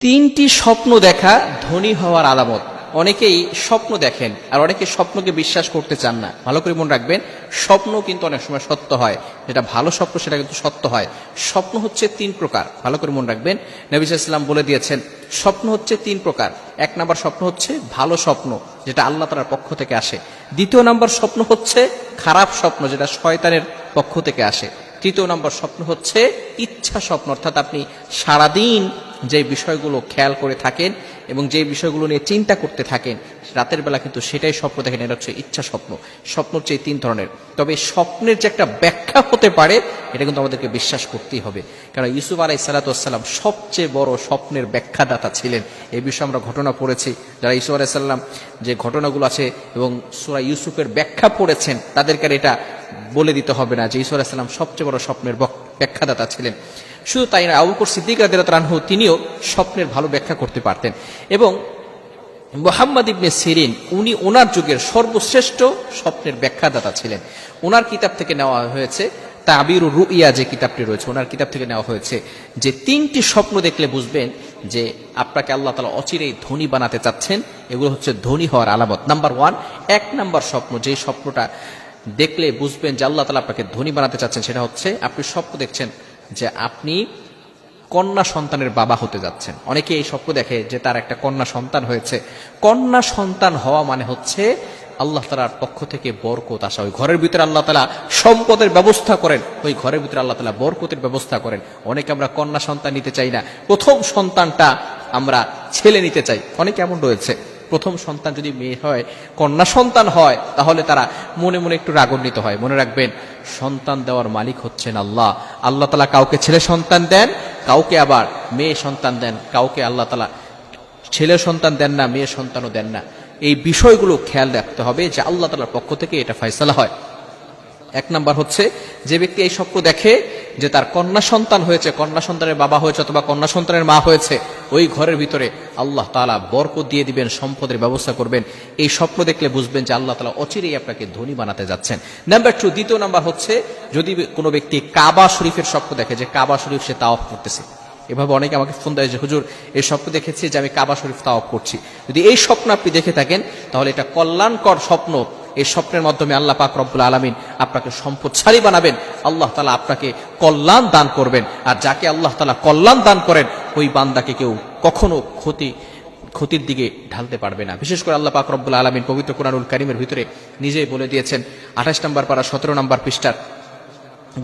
তিনটি স্বপ্ন দেখা ধনী হওয়ার আলামত। অনেকেই স্বপ্ন দেখেন আর অনেকে স্বপ্নকে বিশ্বাস করতে চান না। ভালো করে মনে রাখবেন, স্বপ্ন কিন্তু অনেক সময় সত্য হয়, যেটা ভালো স্বপ্ন সেটা কিন্তু সত্য হয়। স্বপ্ন হচ্ছে তিন প্রকার, ভালো করে মনে রাখবেন। নবী সাল্লাল্লাহু আলাইহি ওয়াসাল্লাম বলে দিয়েছেন স্বপ্ন হচ্ছে তিন প্রকার। এক নাম্বার স্বপ্ন হচ্ছে ভালো স্বপ্ন, যেটা আল্লাহ তাআলার পক্ষ থেকে আসে। দ্বিতীয় নাম্বার স্বপ্ন হচ্ছে খারাপ স্বপ্ন, যেটা শয়তানের পক্ষ থেকে আসে। তৃতীয় নম্বর স্বপ্ন হচ্ছে ইচ্ছা স্বপ্ন, অর্থাৎ আপনি সারাদিন যে বিষয়গুলো খেয়াল করে থাকেন এবং যে বিষয়গুলো নিয়ে চিন্তা করতে থাকেন, রাতের বেলা কিন্তু সেটাই স্বপ্ন দেখেন। এটা হচ্ছে ইচ্ছা স্বপ্ন। স্বপ্ন হচ্ছে এই তিন ধরনের। তবে স্বপ্নের যে একটা ব্যাখ্যা হতে পারে, এটা কিন্তু আমাদেরকে বিশ্বাস করতেই হবে। কারণ ইউসুফ আলাইহিস সালাম সবচেয়ে বড় স্বপ্নের ব্যাখ্যাদাতা ছিলেন। এই বিষয়ে আমরা ঘটনা পড়েছি। যারা ইউসুফ আলাইহিস সালাম যে ঘটনাগুলো আছে এবং সূরা ইউসুফের ব্যাখ্যা পড়েছেন, তাদেরকে এটা বলে দিতে হবে না যে ইউসুফ আলাইহিস সালাম সবচেয়ে বড় স্বপ্নের ব্যাখ্যাদাতা ছিলেন। শুধু তাই না, আবু বকর সিদ্দিক রাদিয়াল্লাহু আনহু তিনিও স্বপ্নের ভালো ব্যাখ্যা করতে পারতেন। এবং মুহাম্মদ ইবনে সিরিন, উনি ওনার যুগের সর্বশ্রেষ্ঠ স্বপ্নের ব্যাখ্যাদাতা ছিলেন। ওনার কিতাব থেকে নেওয়া হয়েছে, তাবিরুর রুইয়া যে কিতাবটি রয়েছে, ওনার কিতাব থেকে নেওয়া হয়েছে যে তিনটি স্বপ্ন দেখলে বুঝবেন যে আপনাকে আল্লাহ তাআলা অচিরেই ধনী বানাতে চাচ্ছেন। এগুলো হচ্ছে ধনী হওয়ার আলামত। নাম্বার 1, এক নাম্বার স্বপ্ন, যে স্বপ্নটা দেখলে বুঝবেন যে আল্লাহ তাআলা আপনাকে ধনী বানাতে চাচ্ছেন, সেটা হচ্ছে আপনি স্বপ্ন দেখছেন যে আপনি কন্যা সন্তানের বাবা হতে যাচ্ছেন। অনেকে এই স্বপ্ন দেখে যে তার একটা কন্যা সন্তান হয়েছে। কন্যা সন্তান হওয়া মানে হচ্ছে আল্লাহ তাআলার পক্ষ থেকে বরকত আসা। ওই ঘরের ভিতরে আল্লাহ তাআলা সম্পদের ব্যবস্থা করেন, ওই ঘরের ভিতরে আল্লাহ তাআলা বরকতের ব্যবস্থা করেন। অনেকে আমরা কন্যা সন্তান নিতে চাই না, প্রথম সন্তানটা আমরা ছেলে নিতে চাই। অনেকে এমন রয়েছে, প্রথম সন্তান যদি মেয়ে হয়, কন্যা সন্তান হয়, তাহলে তারা মনে মনে একটু রাগান্বিত হয়। মনে রাখবেন, সন্তান দেওয়ার মালিক হচ্ছেন আল্লাহ। আল্লাহ তাআলা কাউকে ছেলে সন্তান দেন, কাউকে আবার মেয়ে সন্তান দেন, কাউকে আল্লাহ তাআলা ছেলে সন্তান দেন না, মেয়ে সন্তানও দেন না। এই বিষয়গুলো খেয়াল রাখতে হবে যে আল্লাহ তাআলার পক্ষ থেকে এটা ফয়সালা হয়। এক নাম্বার হচ্ছে, যে ব্যক্তি এই স্বপ্ন দেখে যে তার কন্যা সন্তান হয়েছে, কন্যা সন্তানের বাবা হয়েছে অথবা কন্যা সন্তানের মা হয়েছে, ওই ঘরের ভিতরে আল্লাহ তাআলা বরকত দিয়ে দিবেন, সম্পদের ব্যবস্থা করবেন। এই স্বপ্ন দেখলে বুঝবেন যে আল্লাহ তাআলা অচিরেই আপনাকে ধনী বানাতে যাচ্ছেন। নাম্বার 2, দ্বিতীয় নাম্বার হচ্ছে, যদি কোনো ব্যক্তি কাবা শরীফের স্বপ্ন দেখে যে কাবা শরীফ সে তাওয়াফ করতেছে। এভাবে অনেকে আমাকে ফোন দেয় যে হুজুর, এই স্বপ্ন দেখেছি যে আমি কাবা শরীফ তাওয়াফ করছি। যদি এই স্বপ্ন আপনি দেখে থাকেন, তাহলে এটা কল্যাণকর স্বপ্ন। এই স্বপ্নের মাধ্যমে আল্লাহ পাক রব্বুল আলামিন আপনাকে সম্পদশালী বানাবেন, আল্লাহ তাআলা আপনাকে কল্যাণ দান করবেন। আর যাকে আল্লাহ তাআলা কল্যাণ দান করেন, ওই বান্দাকে কেউ কখনো ক্ষতির দিকে ঢালতে পারবে না। বিশেষ করে আল্লাহ পাক রব্বুল আলামিন পবিত্র কোরআনুল কারীমের ভিতরে নিজেই বলে দিয়েছেন, 28 নম্বর পারা 17 নম্বর পৃষ্ঠার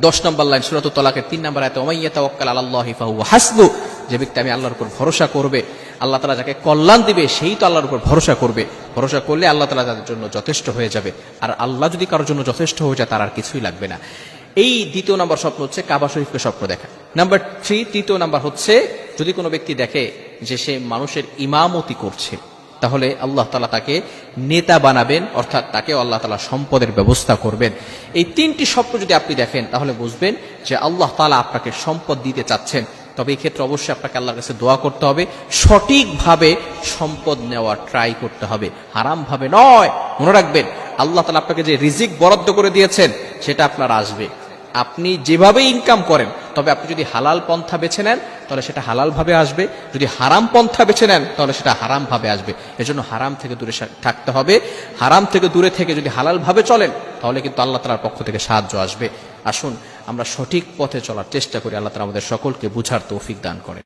10 নম্বর লাইন, সূরাতুত তালাকের 3 নম্বর আয়াতে, ওয়া মান ইয়াতাওয়াক্কাল আলাল্লাহি ফাহুয়া হাসবু। যে ব্যক্তি আমি আল্লাহর উপর ভরসা করবে, আল্লাহ তাআলা যাকে কল্যাণ দিবে, সেই তো আল্লাহর উপর ভরসা করবে। ভরসা করলে আল্লাহ তাআলা তাদের জন্য যথেষ্ট হয়ে যাবে। আর আল্লাহ যদি কারোর জন্য যথেষ্ট হয়ে যায়, তার আর কিছুই লাগবে না। এই দ্বিতীয় নাম্বার স্বপ্ন হচ্ছে কাবা শরীফকে স্বপ্ন দেখা। নাম্বার 3, তৃতীয় নাম্বার হচ্ছে, যদি কোনো ব্যক্তি দেখে যে সে মানুষের ইমামতি করছে, তাহলে আল্লাহ তাআলা তাকে নেতা বানাবেন, অর্থাৎ তাকে আল্লাহ তাআলা সম্পদের ব্যবস্থা করবেন। এই তিনটি স্বপ্ন যদি আপনি দেখেন, তাহলে বুঝবেন যে আল্লাহ তাআলা আপনাকে সম্পদ দিতে চাচ্ছেন। তবে এই ক্ষেত্রে অবশ্যই আপনাকে আল্লাহর কাছে দোয়া করতে হবে, সঠিকভাবে সম্পদ নেওয়ার ট্রাই করতে হবে, হারাম ভাবে নয়। মনে রাখবেন, আল্লাহ তাআলা আপনাকে যে রিজিক বরাদ্দ করে দিয়েছেন, সেটা আপনার আসবে। আপনি যেভাবে ইনকাম করেন, তবে আপনি যদি হালাল পন্থা বেছে নেন, তাহলে সেটা হালাল ভাবে আসবে। যদি হারাম পন্থা বেছে নেন, তাহলে সেটা হারাম ভাবে আসবে। এজন্য হারাম থেকে দূরে থাকতে হবে। হারাম থেকে দূরে থেকে যদি হালাল ভাবে চলেন, তাহলে কিন্তু আল্লাহ তাআলার পক্ষ থেকে সাহায্য আসবে। আসুন আমরা সঠিক পথে চলার চেষ্টা করি। আল্লাহ তাআলা আমাদের সকলকে বুঝার তৌফিক দান করেন।